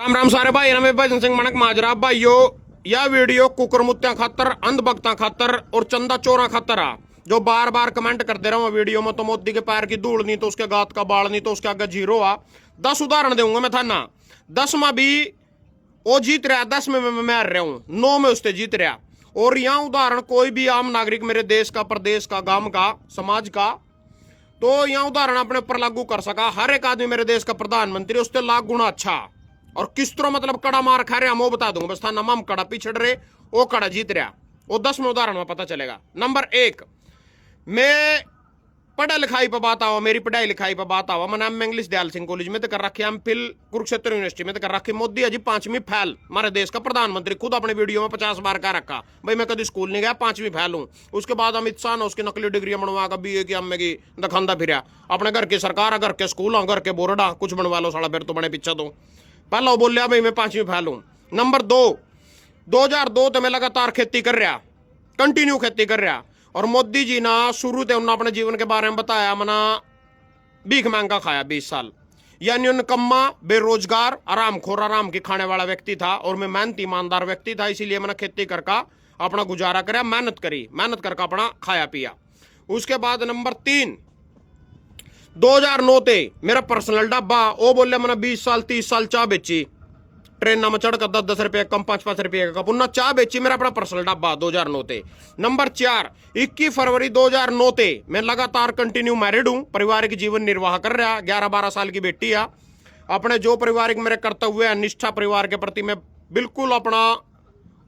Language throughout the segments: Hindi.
राम राम सारे भाई मैं भजन सिंह मनक माजरा भाइयों। यह वीडियो कुकर मुत्या खातर अंध भक्ता खातर और चंदा चोरा खातर आ जो बार बार कमेंट करते रहो वीडियो में। तो मोदी के पैर की धूल नहीं तो उसके गात का बाल नहीं तो उसके आगे जीरो आ। 10 उदाहरण दूंगा मैं थाना। 10 में भी वो जीत रहा, 10 में मैं हार रहा हूं, 9 में उससे जीत रहा। और यहाँ उदाहरण कोई भी आम नागरिक मेरे देश का, प्रदेश का, गांव का, समाज का, तो यहाँ उदाहरण अपने ऊपर लागू कर सका। हर एक आदमी मेरे देश का प्रधानमंत्री उससे लाख गुना अच्छा। और किस तरह मतलब कड़ा मार खा रहे हम वो बता दूंगा। बस था नमम कड़ा पिछड़ रहे, वो कड़ा जीत रहा। वो 10 में उदाहरण में पता चलेगा। नंबर 1, मैं पढ़ा लिखाई पर बात आवा, मेरी पढ़ाई लिखाई पर बात आवा। मैंने M English Dayal Singh college में तो कर रखी, एम फिल कुरुक्षेत्र यूनिवर्सिटी में तो कर रखी। मोदी अजी 5वीं फैल, हमारे देश का प्रधानमंत्री खुद अपने वीडियो में 50 बार कह रखा भाई मैं कभी स्कूल नहीं गया, 5वीं फैल हूं। उसके बाद अमित शाह ने उसकी नकली डिग्री बनवा कर BA की अम्मे की दखांदा फिर अपने घर की सरकार, घर के स्कूल, घर के बोर्डा कुछ बनवा लो साला, फिर तो बने पीछे। तो पहला वो बोलिया भाई मैं 5वीं फैल हूं। नंबर 2, 2002 तो मैं लगातार खेती कर रहा, कंटिन्यू खेती कर रहा। और मोदी जी ना शुरू से उन्होंने अपने जीवन के बारे में बताया, मना भीख मांगा खाया 20 साल, यानी निकम्मा, बेरोजगार, आरामखोर, आराम की खाने वाला व्यक्ति था। और मैं मेहनती ईमानदार व्यक्ति था, इसीलिए मैंने खेती करके अपना गुजारा करया, मेहनत करी, मेहनत करके अपना खाया पिया। उसके बाद नंबर 3, 2009 ते मेरा पर्सनल डब्बा, वो बोले मैंने 20 साल 30 साल चाह बेची, ट्रेन में चढ़कर 10-10 रुपये कम, 5-5 रुपये का पुन्ना चाह बेची, मेरा अपना पर्सनल डब्बा 2009 ते। नंबर 4, 21 फरवरी 2009 ते मैं लगातार कंटिन्यू मैरिड हूं, पारिवारिक जीवन निर्वाह कर रहा। 11-12 साल की बेटी है। अपने जो पारिवारिक मेरे कर्तव्य है, निष्ठा परिवार के प्रति मैं बिल्कुल अपना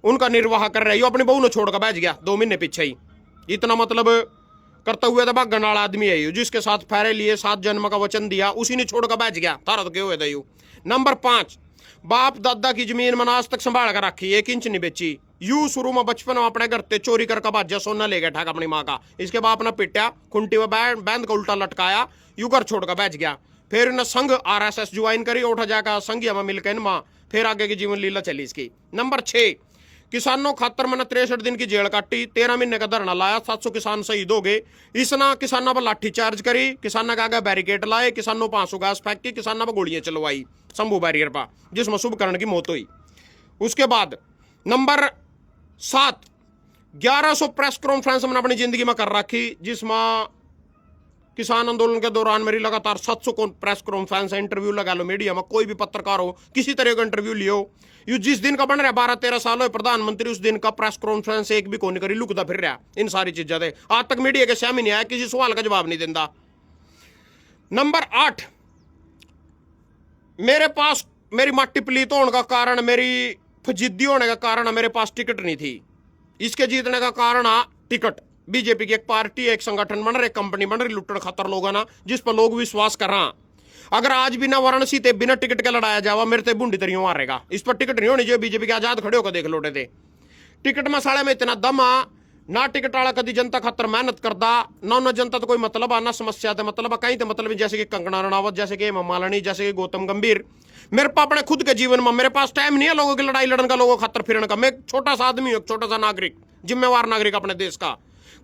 उनका निर्वाह कर रही हूँ। अपनी बहू ने छोड़कर बैठ गया 2 महीने पीछे ही। इतना मतलब कर्तव्य था भागण वाला आदमी है, जिसके साथ फेरे लिए 7 जन्म का वचन दिया, उसी ने छोड़कर बैठ गया। तारा तो क्यों है। नंबर 5, बाप दादा की जमीन मैंने आज तक संभाल कर रखी, 1 इंच नहीं बेची। यू शुरू में बचपन में अपने घर से चोरी करके भाज्या सोना ले गया ठाक अपनी माँ का। इसके बाप ने पिटा, खुंटी में बैंड का उल्टा लटकाया, यू घर छोड़कर बैठ गया। फिर इन्हें संघ RSS ज्वाइन करी, उठा जाकर संघिया में मिलकर इनमा फिर आगे की जीवन लीला चली इसकी। नंबर 6, किसानों खातर मैंने 63 दिन की जेल काटी, 13 महीने का धरना लाया, 700 किसान शहीद हो गए। इसना किसानों पर लाठी चार्ज करी, किसानों के आगे बैरिकेड लाए, किसानों पर आंसू गैस फेंकी, किसानों पर गोलियां चलवाई शंभू बैरियर पर, जिसमें शुभकर्ण की मौत हुई। उसके बाद नंबर 7, 1100 प्रेस कॉन्फ्रेंस मैंने अपनी जिंदगी में कर रखी, जिसमें किसान आंदोलन के दौरान मेरी लगातार 700 प्रेस कॉन्फ्रेंस, इंटरव्यू लगा लो मीडिया में, कोई भी पत्रकार हो किसी तरह का इंटरव्यू लियो। यू जिस दिन का बन रहा 12-13 साल हो प्रधानमंत्री, उस दिन का प्रेस कॉन्फ्रेंस एक भी कोनी करी, लुकता फिर रहा इन सारी चीजें दे। आज तक मीडिया के सामने नहीं आया, किसी सवाल का जवाब नहीं देता। नंबर 8, मेरे पास मेरी मट्टी पलीत होने का कारण, मेरी फजिद्दी होने का कारण मेरे पास टिकट नहीं थी। इसके जीतने का कारण टिकट। बीजेपी की एक पार्टी, एक संगठन बन रहे, कंपनी बन रही, लुट्टन खतर लोग ना, जिस पर लोग विश्वास कर रहा। अगर आज बिना वाराणसी ते बिना टिकट के लड़ाया जावा, मेरे ते बूंदी तरियों मारेगा। इस पर टिकट नहीं होनी चाहिए। बीजेपी के आजाद खड़े होकर देख लोटे थे। टिकट मसाले में इतना दम ना, टिकट वाला कभी जनता खतर मेहनत करता ना जनता तो कोई मतलब ना समस्या थे मतलब कहीं तो मतलब, जैसे कि कंगना रनावत, जैसे कि हेमा मालिनी, जैसे कि गौतम गंभीर। मेरे पास अपने खुद के जीवन में मेरे पास टाइम नहीं है लोगों की लड़ाई लड़ने का, लोगों खातर फिरने का। मैं एक छोटा सा आदमी हूँ, छोटा सा नागरिक, जिम्मेवार नागरिक अपने देश का।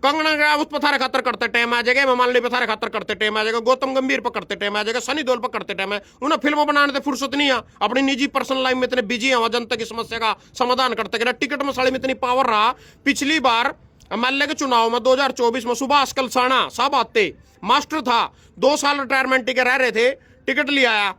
कंगना उस पथारे खातर करते टाइम आ जाएगा, मालिनी पथारे खातर करते टाइम आ जाएगा, गौतम गंभीर पर करते टाइम आ जाएगा, सनी देओल पर करते टाइम है। उन्हें फिल्मों बनाने से फुर्सत नहीं है, अपनी निजी पर्सनल लाइफ में इतने बिजी है, जनता की समस्या का समाधान करते गए। टिकट मसाले में इतनी पावर रहा। पिछली बार MLA के चुनाव में 2024 में सुभाष कलसाना साहब आते, मास्टर था, 2 साल रिटायरमेंट टिकट रह रहे थे, टिकट ले आया,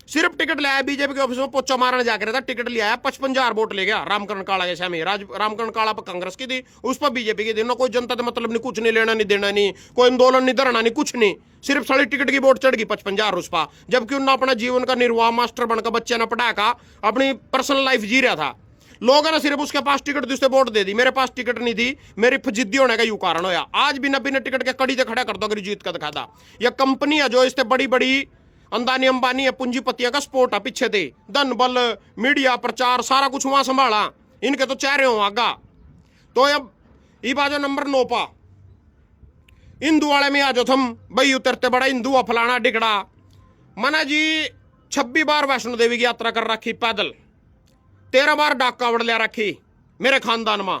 सिर्फ टिकट ले आया, बीजेपी के ऑफिस में पोचा मारने जाकर रहा था, टिकट ले आया, 55,000 वोट ले गया। रामकरण काला के सामने रामकरण काला पर कांग्रेस की थी, उस पर बीजेपी की थी। ना कोई जनता से मतलब नहीं, कुछ नहीं लेना नहीं देना नहीं, कोई आंदोलन नहीं, धरना नहीं, कुछ नहीं, सिर्फ साड़ी टिकट की वोट चढ़ गई 55,000 उस पर। जबकि उन्होंने अपना जीवन का निर्वाह मास्टर बनकर बच्चे ने पढ़ा का अपनी पर्सनल लाइफ जी रहा था। लोगों ने सिर्फ उसके पास टिकट थी, उससे वोट दे दी। मेरे पास टिकट नहीं थी, मेरी फजिद्दी होने का यू कारण होया। आज बिना टिकट के कड़ी से खड़ा कर दो अगर जीत का दिखा था। यह कंपनी है जो इससे बड़ी बड़ी अंदानी अंबानी है, पूंजीपतियों का स्पोर्ट है पीछे थे, धन बल, मीडिया, प्रचार, सारा कुछ वहां संभाला। इनके तो चेहरे हो आगा। तो अब ये बाजो नंबर 9 पा हिंदू वाले में आ जाओ थम भाई, उतरते बड़ा हिंदू फलाना डिगड़ा। मना जी 26 बार वैष्णो देवी की यात्रा कर रखी पैदल, 13 बार डाक कावड़ ले रखी मेरे खानदान में,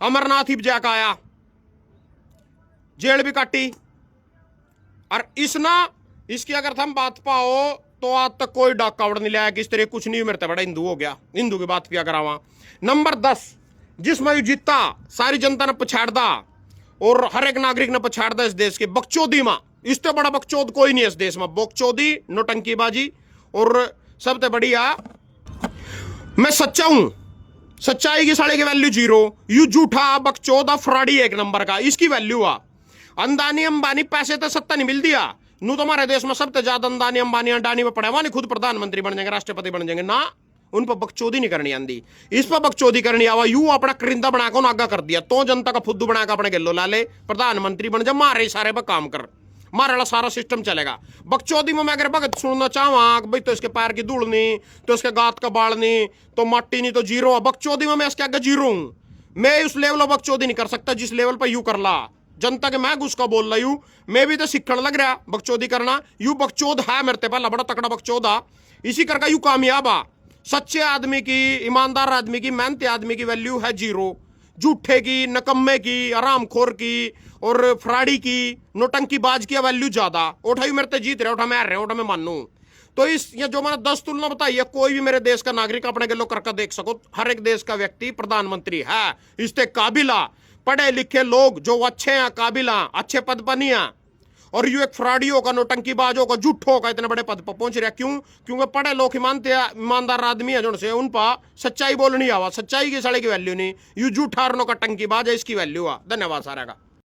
अमरनाथ ही जाकर आया, जेल भी काटी। और इसना इसकी अगर हम बात पाओ तो आज तक कोई डाक कावड़ नहीं लाया कि इस तरह कुछ नहीं मेरे बड़ा हिंदू हो गया, हिंदू की बात किया करावा। नंबर 10, जिसमें यू जीता सारी जनता ने पछाड़दा और हर एक नागरिक ने पछाड़दा इस देश के बकचोदी में। इससे बड़ा बकचोद कोई नहीं है इस देश में। बकचोदी, नोटंकीबाजी और सबसे बढ़िया मैं सच्चा हूं, सच्चाई की साढ़े की वैल्यू जीरो। यू झूठा बकचोदा फ्रॉडी एक नंबर का, इसकी वैल्यू आ। अंदानी अंबानी पैसे तो सत्ता नहीं मिल दिया नू, तो हमारे देश में सबसे ज्यादा अंदानी अंबानी अडानी में पड़ा हुआ नहीं, खुद प्रधानमंत्री बन जाएंगे, राष्ट्रपति बन जाएंगे ना। उन पर बकचोदी नहीं करनी आंदी, इस पर बकचोदी करनी आवा। यू अपना करिंदा बनाकर आगा कर दिया, तो जनता का फुद्दू बनाकर अपने गिल्लो ला ले, प्रधानमंत्री बन जा, मारे सारे पर काम कर, मारे वाला सारा सिस्टम चलेगा। बकचोदी में मैं अगर भगत सुनना चाहवा भाई तो इसके पैर की धूल नहीं, तो इसके गात का बाल नहीं, तो माटी नहीं, तो जीरो। बकचोदी में मैं इसके आगे जीरो हूं। मैं उस लेवल पर बकचोदी नहीं कर सकता जिस लेवल पर यू कर ला। जनता के मैं उसका बोल रहा हूं, मैं भी तो सीखने लग रहा बकचोदी करना। यू बकचोद है मेरे ते पहला बड़ा तकड़ा बकचोद आ, इसी करके यू कामयाब आ। सच्चे आदमी की, ईमानदार आदमी की, मेहनती आदमी की वैल्यू है जीरो। झूठे की, नकम्मे की, आरामखोर की और फ्राडी की, नोटंकीबाज की वैल्यू ज्यादा। उठाई मेरे ते जीत रहे, उठा मैं हार रहे, उठा मैं मानू। तो इस ये जो मैंने 10 तुलना बताई है, कोई भी मेरे देश का नागरिक अपने गलो करके देख सको, हर एक देश का व्यक्ति प्रधानमंत्री है, इससे काबिला पढ़े लिखे लोग जो अच्छे हैं, काबिल हैं, अच्छे पद पर नहीं हैं। और यू एक फ्रॉडियों का, नोटंकीबाजों का, झूठों का इतने बड़े पद पर पहुंच रहा। क्यों? क्योंकि पढ़े लोग ईमानदार आदमी है जो से उन पर सच्चाई बोलनी आवा, सच्चाई की सड़े की वैल्यू नहीं। यू झूठा और नोटंकीबाज है, इसकी वैल्यू आ। धन्यवाद सारा का।